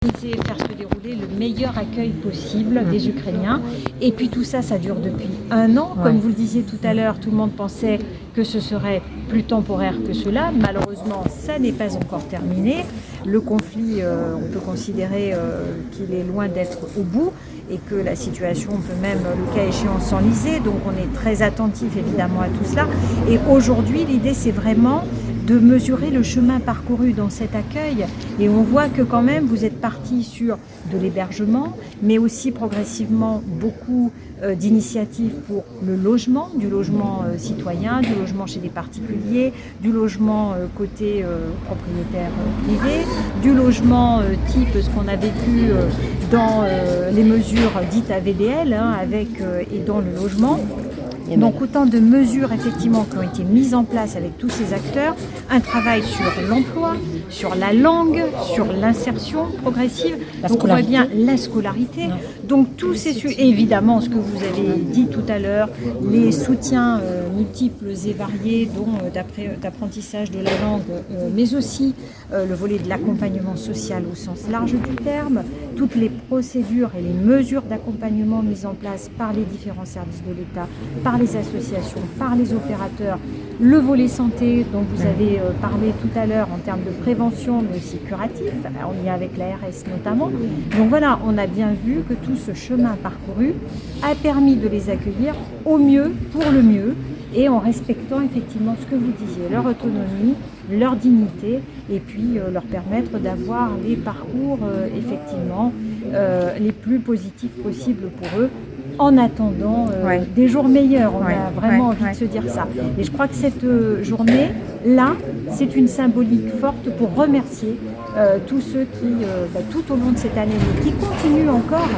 Faire se dérouler le meilleur accueil possible des Ukrainiens. Et puis tout ça, ça dure depuis 1 an. Comme vous le disiez tout à l'heure, tout le monde pensait que ce serait plus temporaire que cela. Malheureusement, ça n'est pas encore terminé. Le conflit, on peut considérer qu'il est loin d'être au bout et que la situation peut même, le cas échéant, s'enliser. Donc on est très attentif évidemment à tout cela. Et aujourd'hui, l'idée, c'est vraiment de mesurer le chemin parcouru dans cet accueil. Et on voit que quand même, vous êtes parti sur de l'hébergement, mais aussi progressivement beaucoup d'initiatives pour le logement, du logement citoyen, du logement chez des particuliers, du logement côté propriétaire privé, du logement type ce qu'on a vécu dans les mesures dites AVDL, avec et dans le logement. Donc autant de mesures effectivement qui ont été mises en place avec tous ces acteurs, un travail sur l'emploi, sur la langue, sur l'insertion progressive, donc on voit bien la scolarité. Donc tous ces sujets, évidemment ce que vous avez dit tout à l'heure, les soutiens multiples et variés, dont d'apprentissage de la langue, mais aussi le volet de l'accompagnement social au sens large du terme, toutes les procédures et les mesures d'accompagnement mises en place par les différents services de l'État, par les associations, par les opérateurs, le volet santé dont vous avez parlé tout à l'heure en termes de prévention mais aussi curatif, on y est avec l'ARS notamment. Donc voilà, on a bien vu que tout ce chemin parcouru a permis de les accueillir au mieux pour le mieux et en respectant effectivement ce que vous disiez, leur autonomie, leur dignité et puis leur permettre d'avoir les parcours effectivement les plus positifs possibles pour eux en attendant des jours meilleurs. On a vraiment envie de se dire ça. Et je crois que cette journée-là, c'est une symbolique forte pour remercier tous ceux qui, tout au long de cette année, qui continuent encore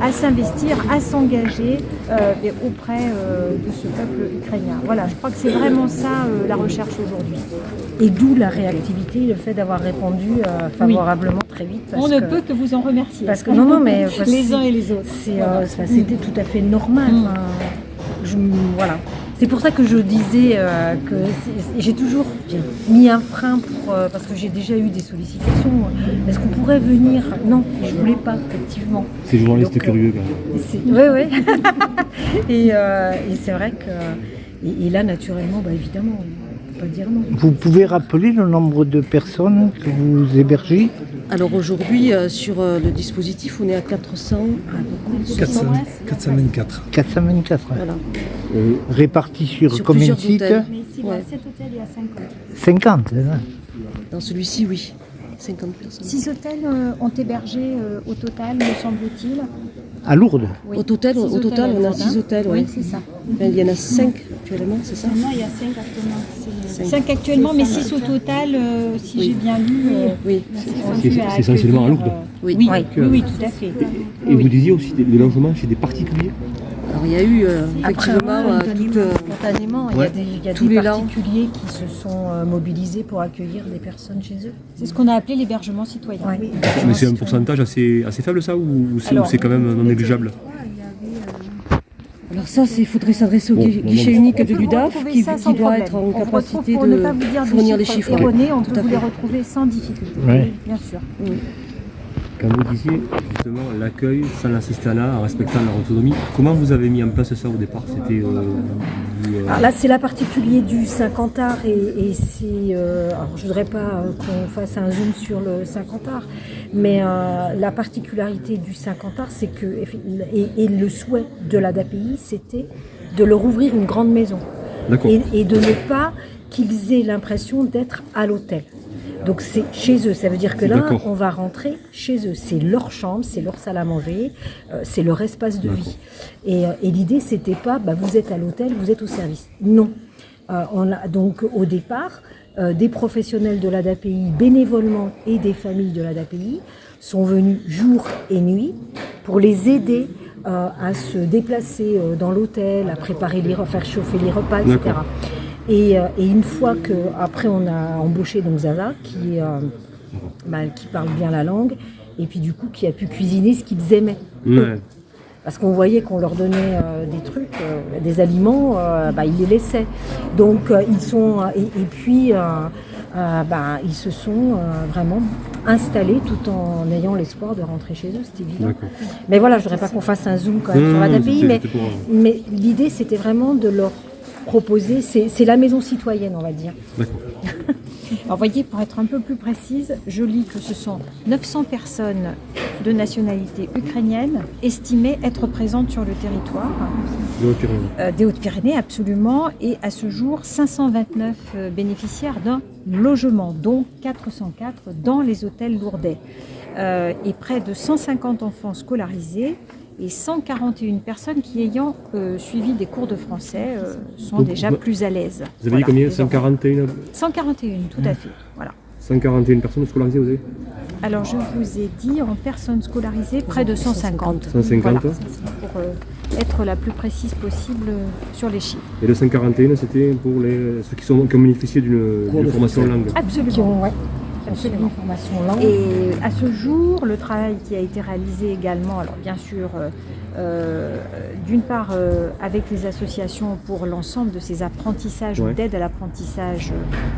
à s'investir, à s'engager auprès de ce peuple ukrainien. Voilà, je crois que c'est vraiment ça la recherche aujourd'hui. Et d'où la réactivité, le fait d'avoir répondu favorablement très vite. On ne peut que vous en remercier. Parce que mais les uns et les autres. C'était tout à fait normal. Voilà. C'est pour ça que je disais que j'ai toujours mis un frein parce que j'ai déjà eu des sollicitations. Est-ce qu'on pourrait venir? Non, je voulais pas, effectivement. Ces journalistes curieux quand même. Oui. Et c'est vrai que... Et là, naturellement, évidemment, on ne peut pas dire non. Vous pouvez rappeler le nombre de personnes que vous hébergez? Alors aujourd'hui, sur le dispositif, on est à 424. 424. Voilà. Répartis sur combien de sites? Mais ici, dans cet hôtel, il y a 50. 50, c'est ça? Dans celui-ci, oui. 50 personnes. 6 hôtels ont hébergé au total, me semble-t-il. À Lourdes? Oui. Au total, on a 6 hôtels. Oui, c'est ça. Il y en a 5 actuellement, c'est ça? Non, il y a 5 actuellement. 5 actuellement, mais 6 au total, si j'ai bien lu. Oui. C'est essentiellement à Lourdes. Oui, tout à fait. Et vous disiez aussi des logements chez des particuliers? Alors il y a eu effectivement spontanément, il y a des particuliers qui se sont mobilisés pour accueillir des personnes chez eux. C'est ce qu'on a appelé l'hébergement citoyen. Mais c'est un pourcentage assez faible ça ou c'est quand même non négligeable? Alors ça, il faudrait s'adresser au guichet unique de l'UDAF qui doit être en capacité de fournir les chiffres erronés, on peut vous les retrouver sans difficulté, bien sûr. Quand vous disiez justement l'accueil sans l'assistanat en respectant leur autonomie, comment vous avez mis en place ça au départ? C'était Alors là, c'est la particulier du Saint-Quentin et c'est... alors je ne voudrais pas qu'on fasse un zoom sur le Saint-Quentin, mais la particularité du Saint-Quentin, c'est que, et le souhait de l'ADAPI, c'était de leur ouvrir une grande maison et de ne pas qu'ils aient l'impression d'être à l'hôtel. Donc c'est chez eux, ça veut dire que là, on va rentrer chez eux. C'est leur chambre, c'est leur salle à manger, c'est leur espace de vie. Et l'idée, c'était pas, vous êtes à l'hôtel, vous êtes au service. Non. On a donc au départ, des professionnels de l'ADAPI, bénévolement, et des familles de l'ADAPI sont venus jour et nuit pour les aider à se déplacer dans l'hôtel, à préparer à faire chauffer les repas, etc. Et une fois qu'après on a embauché donc Zaza qui parle bien la langue et puis du coup qui a pu cuisiner ce qu'ils aimaient. Parce qu'on voyait qu'on leur donnait des trucs, des aliments, ils les laissaient. Donc ils sont... et puis ils se sont vraiment installés tout en ayant l'espoir de rentrer chez eux, c'est évident. D'accord. Mais voilà, je ne voudrais pas qu'on fasse un zoom quand même sur l'ADAPI, mais l'idée c'était vraiment de leur proposer, c'est la maison citoyenne, on va dire. D'accord. Alors, voyez, pour être un peu plus précise, je lis que ce sont 900 personnes de nationalité ukrainienne estimées être présentes sur le territoire. Des Hautes-Pyrénées, absolument. Et à ce jour, 529 bénéficiaires d'un logement, dont 404 dans les hôtels lourdais. Et près de 150 enfants scolarisés. Et 141 personnes qui, ayant suivi des cours de français, sont déjà plus à l'aise. Vous avez dit combien? 141 141, tout à fait. Voilà. 141 personnes scolarisées, vous avez? Alors, je vous ai dit, en personnes scolarisées, près de 150. 150 voilà, pour être la plus précise possible sur les chiffres. Et le 141, c'était pour ceux qui ont bénéficié d'une formation langue? Absolument, ouais. Absolument. Et à ce jour, le travail qui a été réalisé également, alors bien sûr, d'une part avec les associations pour l'ensemble de ces apprentissages ou d'aide à l'apprentissage,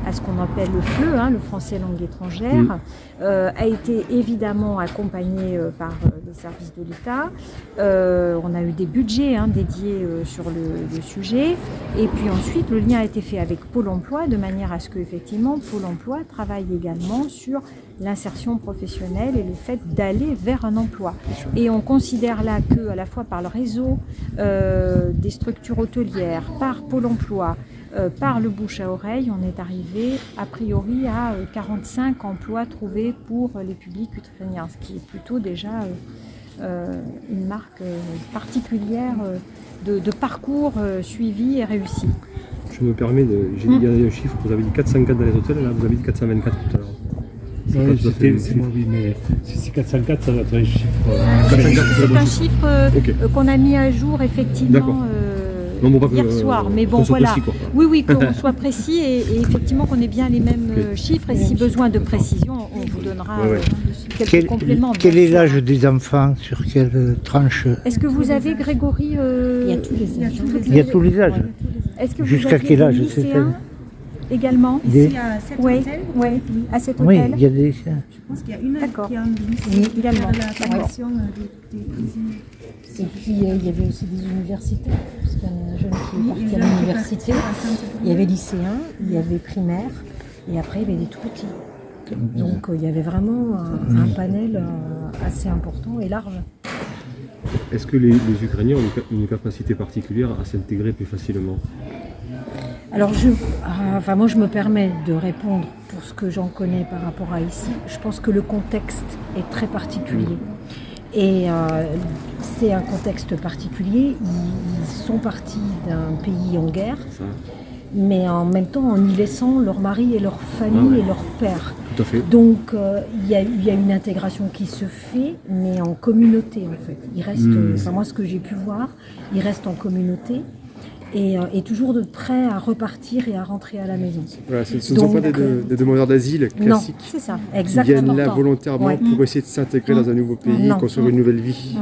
à ce qu'on appelle le FLE, le français langue étrangère, a été évidemment accompagné par les services de l'État. On a eu des budgets dédiés sur le sujet. Et puis ensuite, le lien a été fait avec Pôle emploi, de manière à ce que effectivement Pôle emploi travaille également sur l'insertion professionnelle et le fait d'aller vers un emploi. Et on considère là que, à la fois par le réseau des structures hôtelières, par Pôle emploi, par le bouche à oreille, on est arrivé a priori à 45 emplois trouvés pour les publics ukrainiens, ce qui est plutôt déjà une marque particulière de parcours suivi et réussi. Je me permets, j'ai dit un chiffre, vous avez dit 404 dans les hôtels, là vous avez dit 424 tout à l'heure. C'est moi, oui, mais si c'est 404, ça va être un chiffre. C'est un chiffre qu'on a mis à jour effectivement hier soir. Mais bon, voilà. Précis, oui, qu'on soit précis et effectivement qu'on ait bien les mêmes chiffres. Et si besoin de précision, on vous donnera quelques compléments. Quel est l'âge des enfants? Sur quelle tranche? Est-ce que vous avez, Grégory, il y a tous les âges. Il y a tous les âges. Est-ce que vous jusqu'à quel âge également? Ici à cet hôtel? Oui, à cet hôtel. Oui, il y a des... Je pense qu'il y a une qui est en lycée, également. La formation des cuisiniers. Et puis il y avait aussi des universitaires, parce qu'il y a un jeune qui est parti à l'université. Il y avait lycéens, il y avait primaires, et après il y avait des tout petits. Donc il y avait vraiment un panel assez important et large. Est-ce que les Ukrainiens ont une capacité particulière à s'intégrer plus facilement? Alors moi je me permets de répondre pour ce que j'en connais par rapport à ici. Je pense que le contexte est très particulier. Et c'est un contexte particulier. Ils sont partis d'un pays en guerre, mais en même temps en y laissant leur mari et leur famille et leur père. Tout à fait. Donc il y a une intégration qui se fait, mais en communauté en fait. Ils restent, moi ce que j'ai pu voir, ils restent en communauté. Et toujours prêts à repartir et à rentrer à la maison. Voilà, ce ne sont pas des demandeurs d'asile classiques. Non, c'est ça, exactement. Qui viennent là volontairement pour essayer de s'intégrer dans un nouveau pays, construire une nouvelle vie.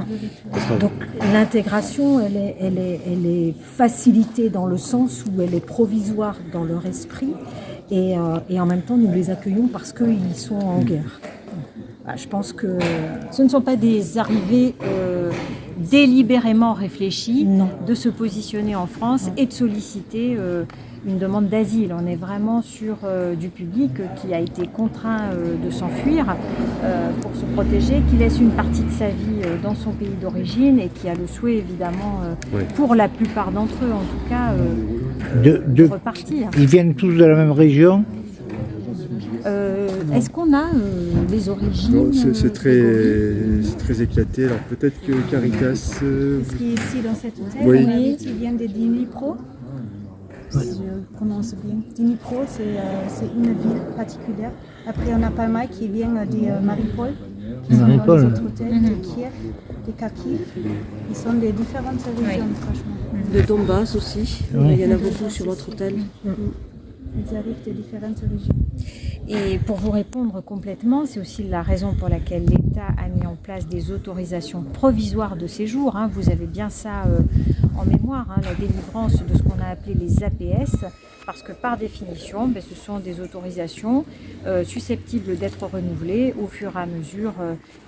Donc l'intégration, elle est facilitée dans le sens où elle est provisoire dans leur esprit et en même temps nous les accueillons parce qu'ils sont en guerre. Je pense que ce ne sont pas des arrivées délibérément réfléchies de se positionner en France et de solliciter une demande d'asile. On est vraiment sur du public qui a été contraint de s'enfuir pour se protéger, qui laisse une partie de sa vie dans son pays d'origine et qui a le souhait évidemment, pour la plupart d'entre eux en tout cas, de repartir. Ils viennent tous de la même région? Est-ce qu'on a les origines? C'est très éclaté. Alors peut-être que Caritas... Ce qui est ici dans cet hôtel, qui vient de Dnipro. Je prononce bien. Dnipro, c'est une ville particulière. Après, on a Palma qui vient de Mariupol, qui sont dans les autres hôtels, de Kiev, de Kharkiv. Ils sont de différentes régions, franchement. De Donbass aussi. Il y en a beaucoup sur votre hôtel. Ils arrivent de différentes régions. Et pour vous répondre complètement, c'est aussi la raison pour laquelle l'État a mis en place des autorisations provisoires de séjour. Vous avez bien ça en mémoire, la délivrance de ce qu'on a appelé les APS, parce que par définition, ce sont des autorisations susceptibles d'être renouvelées au fur et à mesure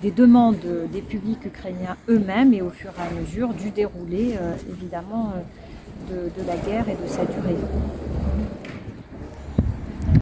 des demandes des publics ukrainiens eux-mêmes et au fur et à mesure du déroulé, évidemment, de la guerre et de sa durée.